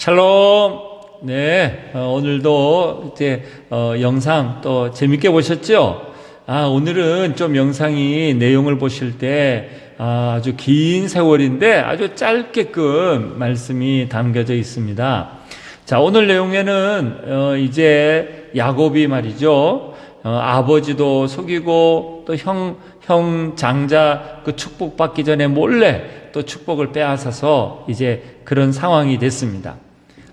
샬롬. 네, 오늘도 이제 영상 또 재밌게 보셨죠? 오늘은 좀 영상이 내용을 보실 때 아주 긴 세월인데 아주 짧게끔 말씀이 담겨져 있습니다. 자, 오늘 내용에는 이제 야곱이 말이죠. 아버지도 속이고 또 형 장자 그 축복받기 전에 몰래 또 축복을 빼앗아서 이제 그런 상황이 됐습니다.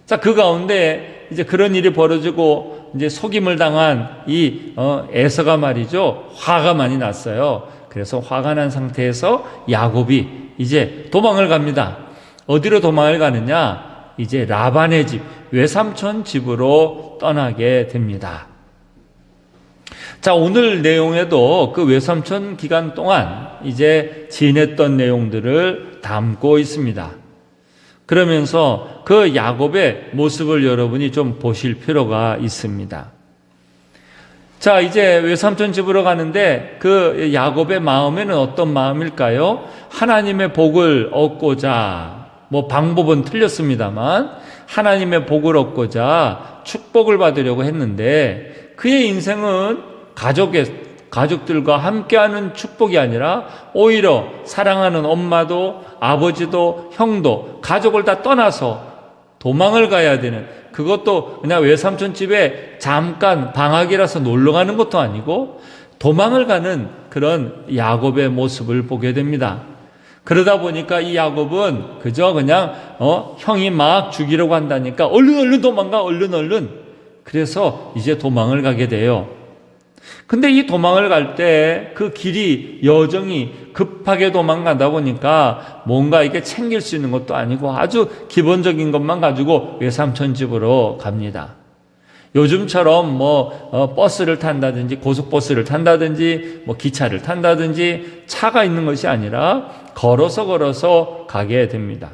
자, 그 가운데 이제 그런 일이 벌어지고 이제 속임을 당한 이 에서가 말이죠. 화가 많이 났어요. 그래서 화가 난 상태에서 야곱이 이제 도망을 갑니다. 어디로 도망을 가느냐? 이제 라반의 집, 외삼촌 집으로 떠나게 됩니다. 자, 오늘 내용에도 그 외삼촌 기간 동안 이제 지냈던 내용들을 담고 있습니다. 그러면서 그 야곱의 모습을 여러분이 좀 보실 필요가 있습니다. 자, 이제 외삼촌 집으로 가는데 그 야곱의 마음에는 어떤 마음일까요? 하나님의 복을 얻고자, 방법은 틀렸습니다만 하나님의 복을 얻고자 축복을 받으려고 했는데 그의 인생은 가족들과 함께하는 축복이 아니라 오히려 사랑하는 엄마도 아버지도 형도 가족을 다 떠나서 도망을 가야 되는, 그것도 그냥 외삼촌 집에 잠깐 방학이라서 놀러 가는 것도 아니고 도망을 가는 그런 야곱의 모습을 보게 됩니다. 그러다 보니까 이 야곱은 그저 그냥 형이 막 죽이려고 한다니까 얼른 도망가, 얼른. 그래서 이제 도망을 가게 돼요. 근데 이 도망을 갈 때 그 길이 여정이 급하게 도망가다 보니까 뭔가 이게 챙길 수 있는 것도 아니고 아주 기본적인 것만 가지고 외삼촌 집으로 갑니다. 요즘처럼 버스를 탄다든지 고속버스를 탄다든지 기차를 탄다든지 차가 있는 것이 아니라 걸어서 가게 됩니다.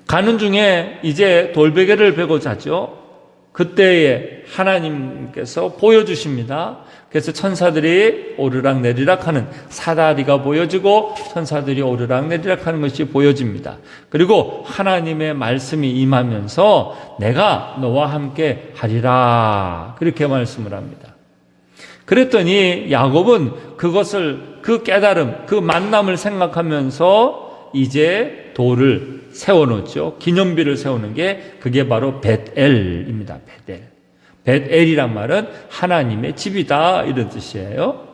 가는 중에 이제 돌베개를 베고 자죠. 그때에 하나님께서 보여주십니다. 그래서 천사들이 오르락내리락 하는 사다리가 보여지고 천사들이 오르락내리락 하는 것이 보여집니다. 그리고 하나님의 말씀이 임하면서 내가 너와 함께 하리라, 그렇게 말씀을 합니다. 그랬더니 야곱은 그 깨달음, 그 만남을 생각하면서 이제 돌을 세워놓죠. 기념비를 세우는 게 그게 바로 벳엘입니다. 벳엘이란 말은 하나님의 집이다, 이런 뜻이에요.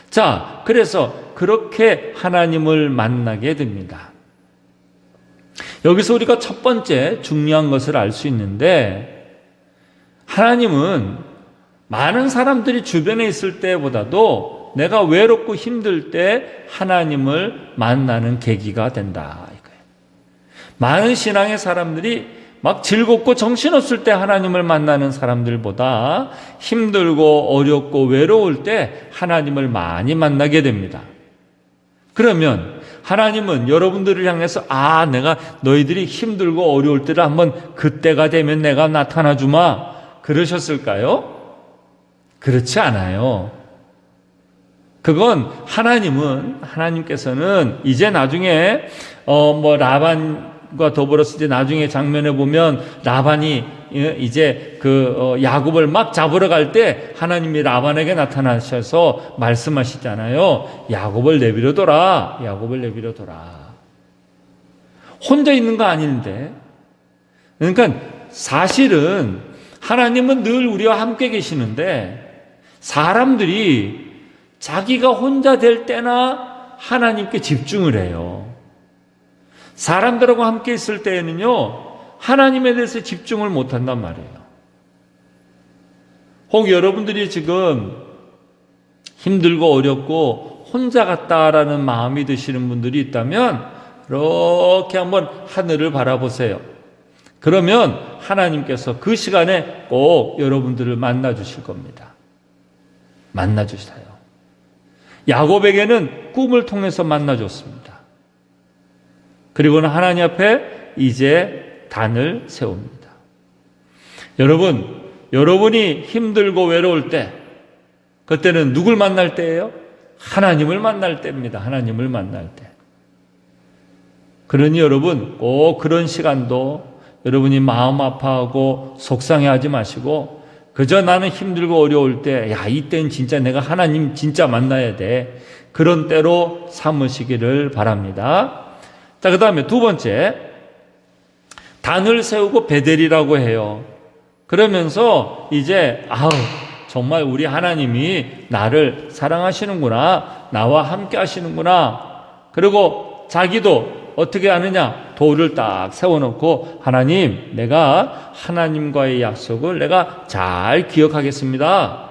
자, 그래서 그렇게 하나님을 만나게 됩니다. 여기서 우리가 첫 번째 중요한 것을 알 수 있는데, 하나님은 많은 사람들이 주변에 있을 때보다도 내가 외롭고 힘들 때 하나님을 만나는 계기가 된다. 많은 신앙의 사람들이 막 즐겁고 정신없을 때 하나님을 만나는 사람들보다 힘들고 어렵고 외로울 때 하나님을 많이 만나게 됩니다. 그러면 하나님은 여러분들을 향해서 내가 너희들이 힘들고 어려울 때를 한번 그때가 되면 내가 나타나 주마, 그러셨을까요? 그렇지 않아요. 그건 하나님께서는 이제 나중에 라반과 더불어서 이제 나중에 장면에 보면 라반이 이제 야곱을 막 잡으러 갈 때 하나님이 라반에게 나타나셔서 말씀하시잖아요. 야곱을 내버려둬라. 혼자 있는 거 아닌데. 그러니까 사실은 하나님은 늘 우리와 함께 계시는데 사람들이 자기가 혼자 될 때나 하나님께 집중을 해요. 사람들하고 함께 있을 때에는요, 하나님에 대해서 집중을 못한단 말이에요. 혹 여러분들이 지금 힘들고 어렵고 혼자 같다라는 마음이 드시는 분들이 있다면 이렇게 한번 하늘을 바라보세요. 그러면 하나님께서 그 시간에 꼭 여러분들을 만나 주실 겁니다. 만나 주셔요. 야곱에게는 꿈을 통해서 만나 줬습니다. 그리고는 하나님 앞에 이제 단을 세웁니다. 여러분이 힘들고 외로울 때, 그때는 누굴 만날 때예요? 하나님을 만날 때입니다. 하나님을 만날 때. 그러니 여러분 꼭 그런 시간도 여러분이 마음 아파하고 속상해하지 마시고 그저 나는 힘들고 어려울 때 이때는 진짜 내가 하나님 진짜 만나야 돼. 그런 때로 삼으시기를 바랍니다. 자, 그 다음에 두 번째, 단을 세우고 베델이라고 해요. 그러면서 이제 정말 우리 하나님이 나를 사랑하시는구나, 나와 함께 하시는구나. 그리고 자기도 어떻게 하느냐, 돌을 딱 세워놓고 하나님, 내가 하나님과의 약속을 내가 잘 기억하겠습니다.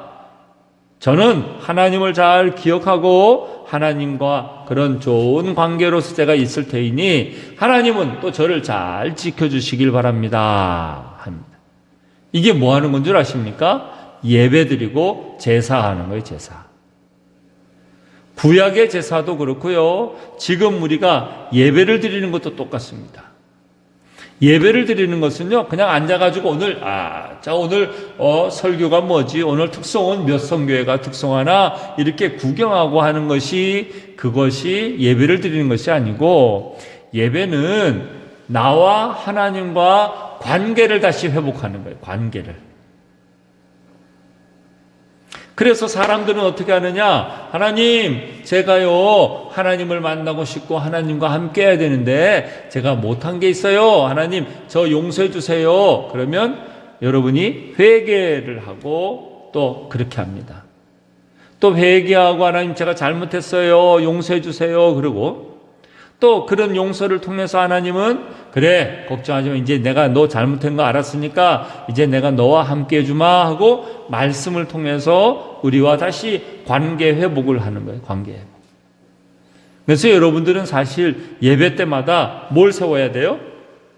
저는 하나님을 잘 기억하고 하나님과 그런 좋은 관계로서 제가 있을 테이니 하나님은 또 저를 잘 지켜주시길 바랍니다. 합니다. 이게 뭐 하는 건 줄 아십니까? 예배드리고 제사하는 거예요, 제사. 구약의 제사도 그렇고요. 지금 우리가 예배를 드리는 것도 똑같습니다. 예배를 드리는 것은요, 그냥 앉아가지고 오늘 설교가 뭐지? 오늘 특송은 몇 성교회가 특송하나? 이렇게 구경하고 하는 그것이 예배를 드리는 것이 아니고, 예배는 나와 하나님과 관계를 다시 회복하는 거예요, 관계를. 그래서 사람들은 어떻게 하느냐? 하나님, 제가요, 하나님을 만나고 싶고 하나님과 함께 해야 되는데 제가 못한 게 있어요. 하나님, 저 용서해 주세요. 그러면 여러분이 회개를 하고 또 그렇게 합니다. 또 회개하고 하나님 제가 잘못했어요. 용서해 주세요. 그러고 또 그런 용서를 통해서 하나님은 그래, 걱정하지 마. 이제 내가 너 잘못한 거 알았으니까 이제 내가 너와 함께 해주마 하고 말씀을 통해서 우리와 다시 관계 회복을 하는 거예요. 관계 회복. 그래서 여러분들은 사실 예배 때마다 뭘 세워야 돼요?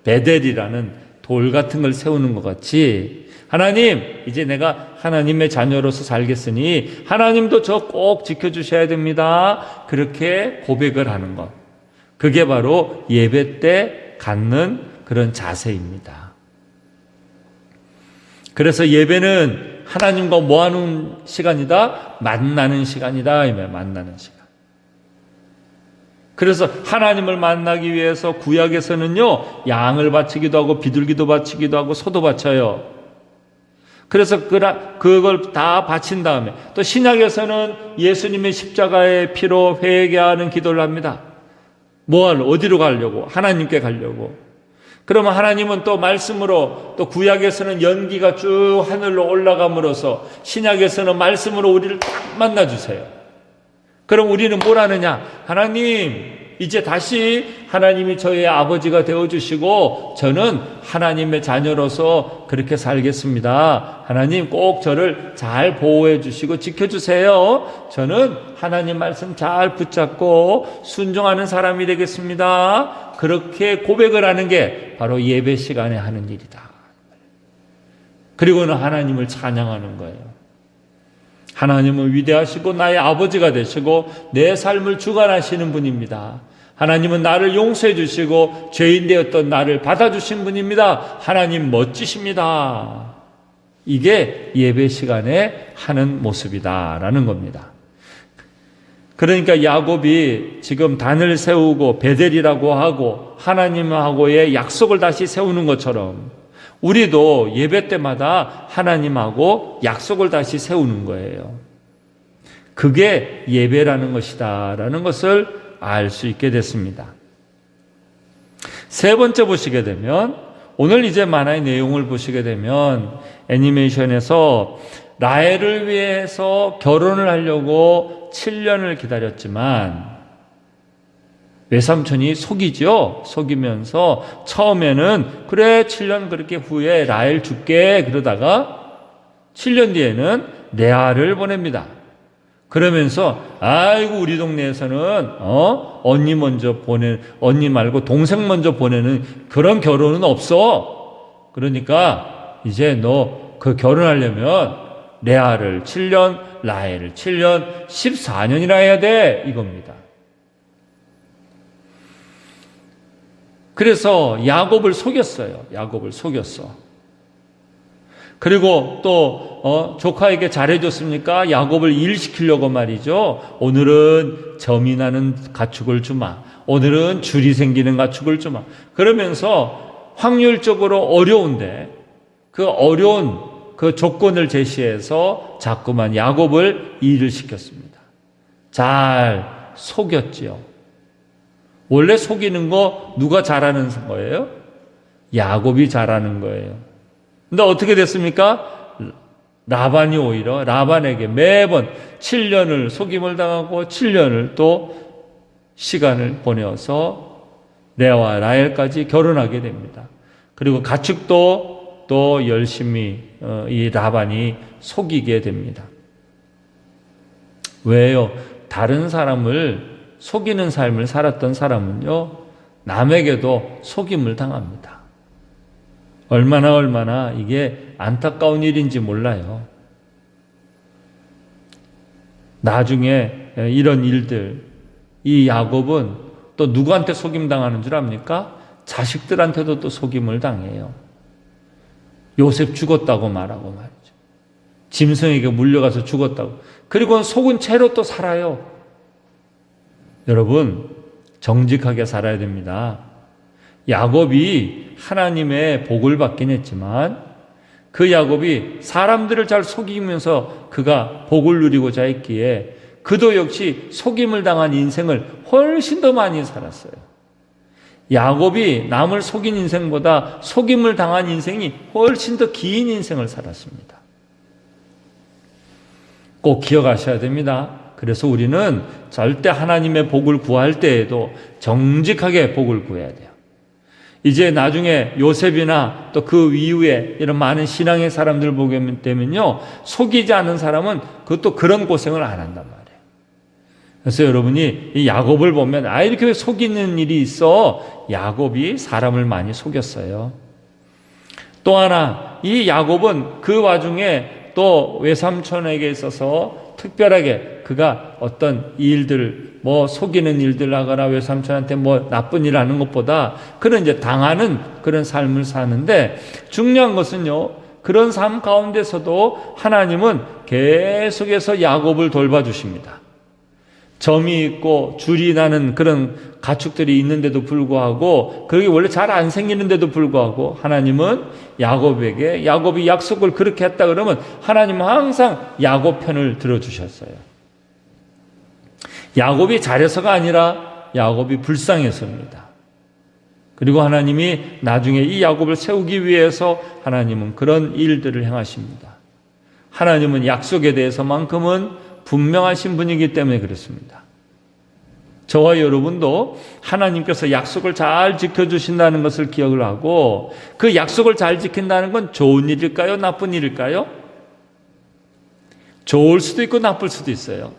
베델이라는 돌 같은 걸 세우는 것 같이 하나님, 이제 내가 하나님의 자녀로서 살겠으니 하나님도 저 꼭 지켜주셔야 됩니다. 그렇게 고백을 하는 것. 그게 바로 예배 때 갖는 그런 자세입니다. 그래서 예배는 하나님과 뭐 하는 시간이다? 만나는 시간이다. 만나는 시간. 그래서 하나님을 만나기 위해서 구약에서는요, 양을 바치기도 하고 비둘기도 바치기도 하고 소도 바쳐요. 그래서 그걸 다 바친 다음에 또 신약에서는 예수님의 십자가의 피로 회개하는 기도를 합니다. 어디로 가려고? 하나님께 가려고. 그러면 하나님은 또 말씀으로, 또 구약에서는 연기가 쭉 하늘로 올라감으로써 신약에서는 말씀으로 우리를 딱 만나주세요. 그럼 우리는 뭘 하느냐? 하나님, 이제 다시 하나님이 저의 아버지가 되어주시고 저는 하나님의 자녀로서 그렇게 살겠습니다. 하나님 꼭 저를 잘 보호해 주시고 지켜주세요. 저는 하나님 말씀 잘 붙잡고 순종하는 사람이 되겠습니다. 그렇게 고백을 하는 게 바로 예배 시간에 하는 일이다. 그리고는 하나님을 찬양하는 거예요. 하나님은 위대하시고 나의 아버지가 되시고 내 삶을 주관하시는 분입니다. 하나님은 나를 용서해 주시고 죄인 되었던 나를 받아주신 분입니다. 하나님 멋지십니다. 이게 예배 시간에 하는 모습이다라는 겁니다. 그러니까 야곱이 지금 단을 세우고 베델이라고 하고 하나님하고의 약속을 다시 세우는 것처럼 우리도 예배 때마다 하나님하고 약속을 다시 세우는 거예요. 그게 예배라는 것이다라는 것을 알 수 있게 됐습니다. 세 번째 보시게 되면 오늘 이제 만화의 내용을 보시게 되면 애니메이션에서 라헬을 위해서 결혼을 하려고 7년을 기다렸지만 외삼촌이 속이면서 처음에는 그래 7년 그렇게 후에 라헬 줄게 그러다가 7년 뒤에는 레아를 보냅니다. 그러면서 아이고 우리 동네에서는 언니 말고 동생 먼저 보내는 그런 결혼은 없어. 그러니까 이제 너 그 결혼하려면 레아를 7년, 라헬을 7년, 14년이나 해야 돼 이겁니다. 그래서 야곱을 속였어요. 야곱을 속였어. 그리고 또 조카에게 잘해줬습니까? 야곱을 일시키려고 말이죠. 오늘은 점이 나는 가축을 주마. 오늘은 줄이 생기는 가축을 주마. 그러면서 확률적으로 어려운데 그 어려운 그 조건을 제시해서 자꾸만 야곱을 일을 시켰습니다. 잘 속였지요. 원래 속이는 거 누가 잘하는 거예요? 야곱이 잘하는 거예요. 근데 어떻게 됐습니까? 라반이 오히려 라반에게 매번 7년을 속임을 당하고 7년을 또 시간을 보내어서 레아와 라헬까지 결혼하게 됩니다. 그리고 가축도 또 열심히 이 라반이 속이게 됩니다. 왜요? 다른 사람을 속이는 삶을 살았던 사람은요, 남에게도 속임을 당합니다. 얼마나 이게 안타까운 일인지 몰라요. 나중에 이런 일들, 이 야곱은 또 누구한테 속임당하는 줄 압니까? 자식들한테도 또 속임을 당해요. 요셉 죽었다고 말하고 말이죠. 짐승에게 물려가서 죽었다고. 그리고 속은 채로 또 살아요. 여러분, 정직하게 살아야 됩니다. 야곱이 하나님의 복을 받긴 했지만 그 야곱이 사람들을 잘 속이면서 그가 복을 누리고자 했기에 그도 역시 속임을 당한 인생을 훨씬 더 많이 살았어요. 야곱이 남을 속인 인생보다 속임을 당한 인생이 훨씬 더 긴 인생을 살았습니다. 꼭 기억하셔야 됩니다. 그래서 우리는 절대 하나님의 복을 구할 때에도 정직하게 복을 구해야 돼요. 이제 나중에 요셉이나 또 그 이후에 이런 많은 신앙의 사람들 보게 되면요, 속이지 않은 사람은 그것도 그런 고생을 안 한단 말이에요. 그래서 여러분이 이 야곱을 보면 이렇게 왜 속이는 일이 있어? 야곱이 사람을 많이 속였어요. 또 하나, 이 야곱은 그 와중에 또 외삼촌에게 있어서 특별하게 그가 어떤 일들, 속이는 일들 하거나 외삼촌한테 나쁜 일 하는 것보다 그는 이제 당하는 그런 삶을 사는데, 중요한 것은요, 그런 삶 가운데서도 하나님은 계속해서 야곱을 돌봐주십니다. 점이 있고 줄이 나는 그런 가축들이 있는데도 불구하고, 그게 원래 잘 안 생기는데도 불구하고 하나님은 야곱이 약속을 그렇게 했다 그러면 하나님은 항상 야곱 편을 들어주셨어요. 야곱이 잘해서가 아니라 야곱이 불쌍해서입니다. 그리고 하나님이 나중에 이 야곱을 세우기 위해서 하나님은 그런 일들을 행하십니다. 하나님은 약속에 대해서만큼은 분명하신 분이기 때문에 그렇습니다. 저와 여러분도 하나님께서 약속을 잘 지켜주신다는 것을 기억을 하고, 그 약속을 잘 지킨다는 건 좋은 일일까요? 나쁜 일일까요? 좋을 수도 있고 나쁠 수도 있어요.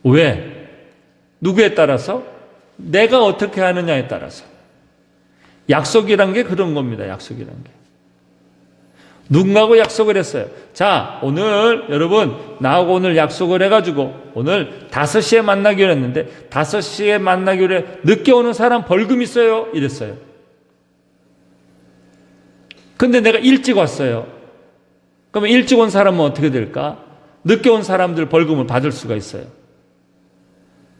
왜? 누구에 따라서? 내가 어떻게 하느냐에 따라서. 약속이란 게 그런 겁니다. 약속이란 게. 누군가하고 약속을 했어요. 자, 오늘 여러분 나하고 오늘 약속을 해가지고 오늘 5시에 만나기로 했는데 5시에 만나기로 해, 늦게 오는 사람 벌금 있어요 이랬어요. 근데 내가 일찍 왔어요. 그러면 일찍 온 사람은 어떻게 될까? 늦게 온 사람들 벌금을 받을 수가 있어요.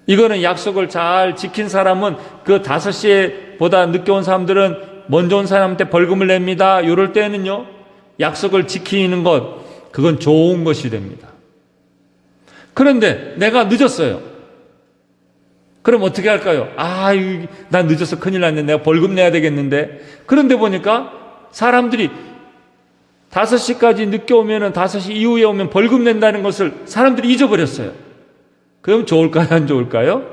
이거는 약속을 잘 지킨 사람은 그 5시에 보다 늦게 온 사람들은 먼저 온 사람한테 벌금을 냅니다. 이럴 때는요, 약속을 지키는 것, 그건 좋은 것이 됩니다. 그런데 내가 늦었어요. 그럼 어떻게 할까요? 나 늦어서 큰일 났네. 내가 벌금 내야 되겠는데. 그런데 보니까 사람들이 5시까지 늦게 오면은 5시 이후에 오면 벌금 낸다는 것을 사람들이 잊어버렸어요. 그럼 좋을까요? 안 좋을까요?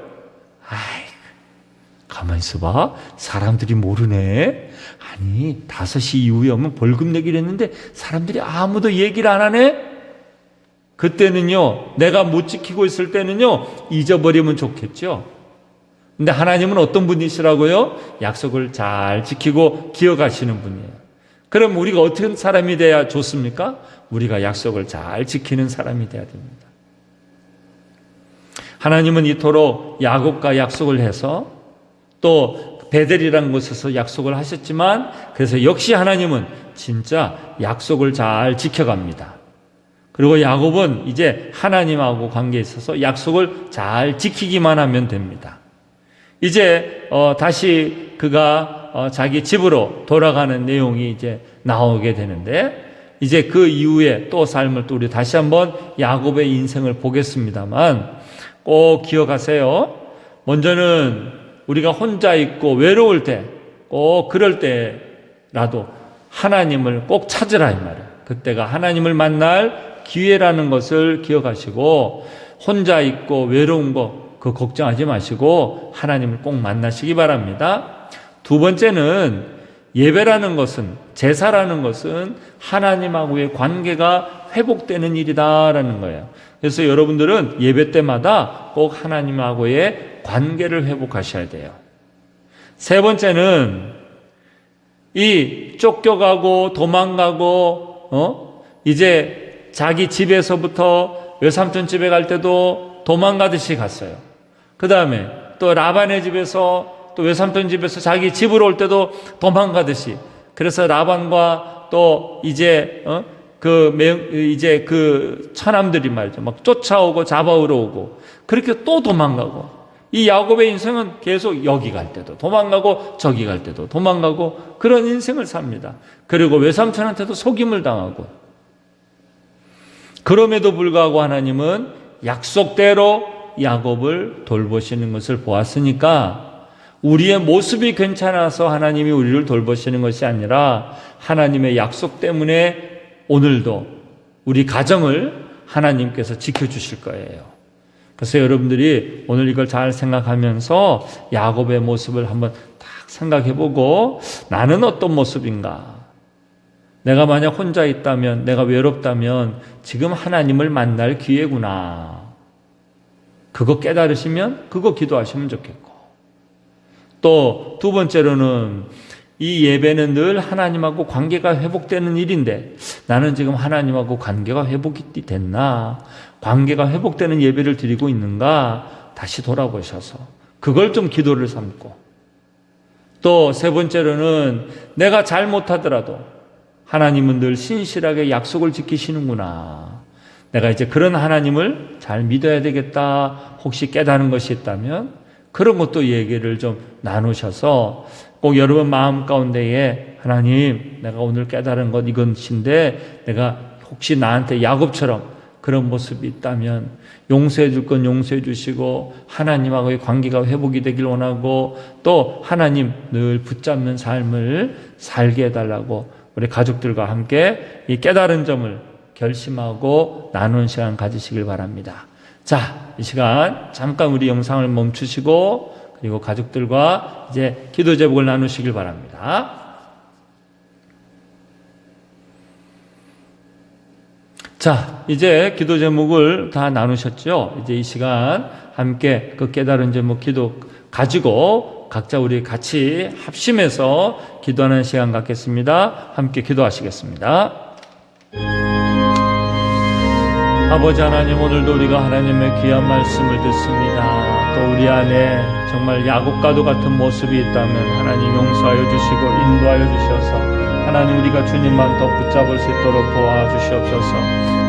가만히 있어봐. 사람들이 모르네. 아니, 5시 이후에 오면 벌금 내기로 했는데 사람들이 아무도 얘기를 안 하네? 그때는요, 내가 못 지키고 있을 때는요, 잊어버리면 좋겠죠. 근데 하나님은 어떤 분이시라고요? 약속을 잘 지키고 기억하시는 분이에요. 그럼 우리가 어떤 사람이 돼야 좋습니까? 우리가 약속을 잘 지키는 사람이 돼야 됩니다. 하나님은 이토록 야곱과 약속을 해서 또 베델이라는 곳에서 약속을 하셨지만, 그래서 역시 하나님은 진짜 약속을 잘 지켜갑니다. 그리고 야곱은 이제 하나님하고 관계에 있어서 약속을 잘 지키기만 하면 됩니다. 이제 다시 그가 자기 집으로 돌아가는 내용이 이제 나오게 되는데, 이제 그 이후에 또 삶을 또 우리 다시 한번 야곱의 인생을 보겠습니다만, 꼭 기억하세요. 먼저는 우리가 혼자 있고 외로울 때, 꼭 그럴 때라도 하나님을 꼭 찾으라 이 말이에요. 그때가 하나님을 만날 기회라는 것을 기억하시고, 혼자 있고 외로운 거 그거 걱정하지 마시고 하나님을 꼭 만나시기 바랍니다. 두 번째는 예배라는 것은, 제사라는 것은 하나님하고의 관계가 회복되는 일이다라는 거예요. 그래서 여러분들은 예배 때마다 꼭 하나님하고의 관계를 회복하셔야 돼요. 세 번째는 이 쫓겨가고 도망가고 이제 자기 집에서부터 외삼촌 집에 갈 때도 도망가듯이 갔어요. 그 다음에 또 라반의 집에서 또 외삼촌 집에서 자기 집으로 올 때도 도망가듯이, 그래서 라반과 또 이제 이제 그 처남들이 말이죠, 막 쫓아오고 잡아오러 오고, 그렇게 또 도망가고, 이 야곱의 인생은 계속 여기 갈 때도 도망가고 저기 갈 때도 도망가고 그런 인생을 삽니다. 그리고 외삼촌한테도 속임을 당하고. 그럼에도 불구하고 하나님은 약속대로 야곱을 돌보시는 것을 보았으니까, 우리의 모습이 괜찮아서 하나님이 우리를 돌보시는 것이 아니라 하나님의 약속 때문에 오늘도 우리 가정을 하나님께서 지켜주실 거예요. 그래서 여러분들이 오늘 이걸 잘 생각하면서 야곱의 모습을 한번 딱 생각해보고, 나는 어떤 모습인가? 내가 만약 혼자 있다면, 내가 외롭다면 지금 하나님을 만날 기회구나. 그거 깨달으시면 그거 기도하시면 좋겠고, 또 두 번째로는 이 예배는 늘 하나님하고 관계가 회복되는 일인데, 나는 지금 하나님하고 관계가 회복이 됐나? 관계가 회복되는 예배를 드리고 있는가? 다시 돌아보셔서 그걸 좀 기도를 삼고, 또 세 번째로는 내가 잘못하더라도 하나님은 늘 신실하게 약속을 지키시는구나. 내가 이제 그런 하나님을 잘 믿어야 되겠다. 혹시 깨달은 것이 있다면 그런 것도 얘기를 좀 나누셔서, 꼭 여러분 마음 가운데에 하나님, 내가 오늘 깨달은 것 이것인데 내가 혹시 나한테 야곱처럼 그런 모습이 있다면 용서해 줄 건 용서해 주시고, 하나님하고의 관계가 회복이 되길 원하고, 또 하나님 늘 붙잡는 삶을 살게 해달라고 우리 가족들과 함께 이 깨달은 점을 결심하고 나누는 시간 가지시길 바랍니다. 자, 이 시간 잠깐 우리 영상을 멈추시고, 그리고 가족들과 이제 기도 제목을 나누시길 바랍니다. 자, 이제 기도 제목을 다 나누셨죠? 이제 이 시간 함께 그 깨달은 제목 기도 가지고 각자 우리 같이 합심해서 기도하는 시간 갖겠습니다. 함께 기도하시겠습니다. 아버지 하나님, 오늘도 우리가 하나님의 귀한 말씀을 듣습니다. 또 우리 안에 정말 야곱과도 같은 모습이 있다면 하나님 용서하여 주시고 인도하여 주셔서 하나님 우리가 주님만 더 붙잡을 수 있도록 도와주시옵소서.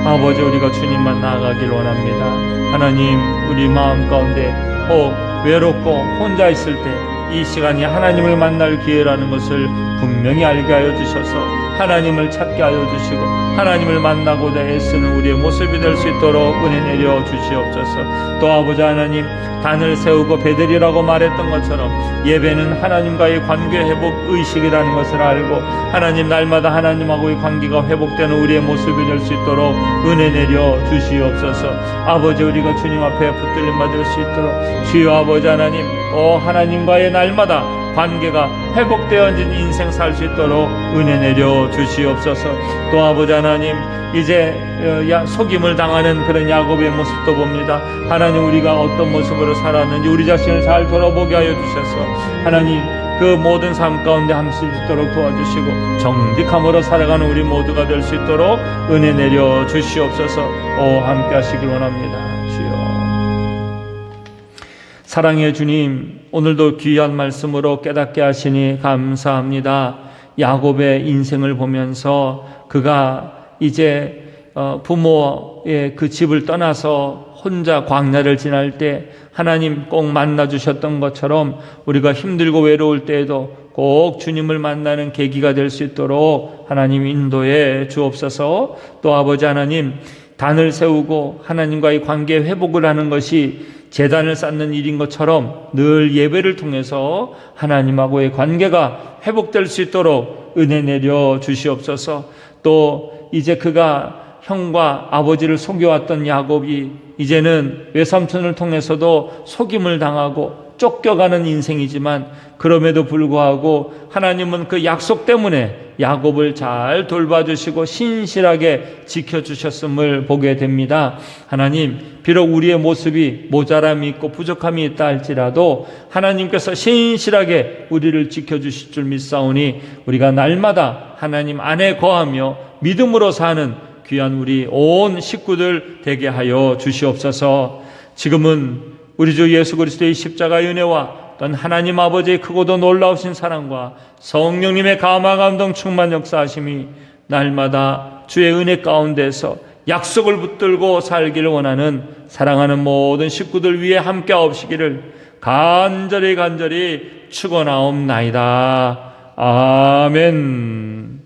아버지, 우리가 주님만 나아가길 원합니다. 하나님, 우리 마음 가운데 혹 외롭고 혼자 있을 때 이 시간이 하나님을 만날 기회라는 것을 분명히 알게 하여 주셔서 하나님을 찾게 하여 주시고, 하나님을 만나고자 애쓰는 우리의 모습이 될 수 있도록 은혜 내려 주시옵소서. 또 아버지 하나님, 단을 세우고 베들이라고 말했던 것처럼 예배는 하나님과의 관계 회복 의식이라는 것을 알고, 하나님 날마다 하나님하고의 관계가 회복되는 우리의 모습이 될 수 있도록 은혜 내려 주시옵소서. 아버지, 우리가 주님 앞에 붙들림 받을 수 있도록 주여 아버지 하나님, 하나님과의 날마다 관계가 회복되어진 인생 살 수 있도록 은혜 내려 주시옵소서. 또 아버지 하나님, 이제 속임을 당하는 그런 야곱의 모습도 봅니다. 하나님, 우리가 어떤 모습으로 살았는지 우리 자신을 잘 돌아보게 하여 주셔서 하나님 그 모든 삶 가운데 함께 수 있도록 도와주시고, 정직함으로 살아가는 우리 모두가 될 수 있도록 은혜 내려 주시옵소서. 함께 하시길 원합니다. 주여. 사랑의 주님, 오늘도 귀한 말씀으로 깨닫게 하시니 감사합니다. 야곱의 인생을 보면서 그가 이제 부모의 그 집을 떠나서 혼자 광야를 지날 때 하나님 꼭 만나 주셨던 것처럼 우리가 힘들고 외로울 때에도 꼭 주님을 만나는 계기가 될 수 있도록 하나님 인도해 주옵소서. 또 아버지 하나님, 단을 세우고 하나님과의 관계 회복을 하는 것이 제단을 쌓는 일인 것처럼 늘 예배를 통해서 하나님하고의 관계가 회복될 수 있도록 은혜 내려 주시옵소서. 또 이제 그가 형과 아버지를 속여왔던 야곱이 이제는 외삼촌을 통해서도 속임을 당하고 쫓겨가는 인생이지만, 그럼에도 불구하고 하나님은 그 약속 때문에 야곱을 잘 돌봐주시고 신실하게 지켜주셨음을 보게 됩니다. 하나님, 비록 우리의 모습이 모자람이 있고 부족함이 있다 할지라도 하나님께서 신실하게 우리를 지켜주실 줄 믿사오니 우리가 날마다 하나님 안에 거하며 믿음으로 사는 귀한 우리 온 식구들 되게 하여 주시옵소서. 지금은 우리 주 예수 그리스도의 십자가의 은혜와 또한 하나님 아버지의 크고도 놀라우신 사랑과 성령님의 감화 감동 충만 역사하심이 날마다 주의 은혜 가운데서 약속을 붙들고 살기를 원하는 사랑하는 모든 식구들 위해 함께 하옵시기를 간절히 축원하옵나이다. 아멘.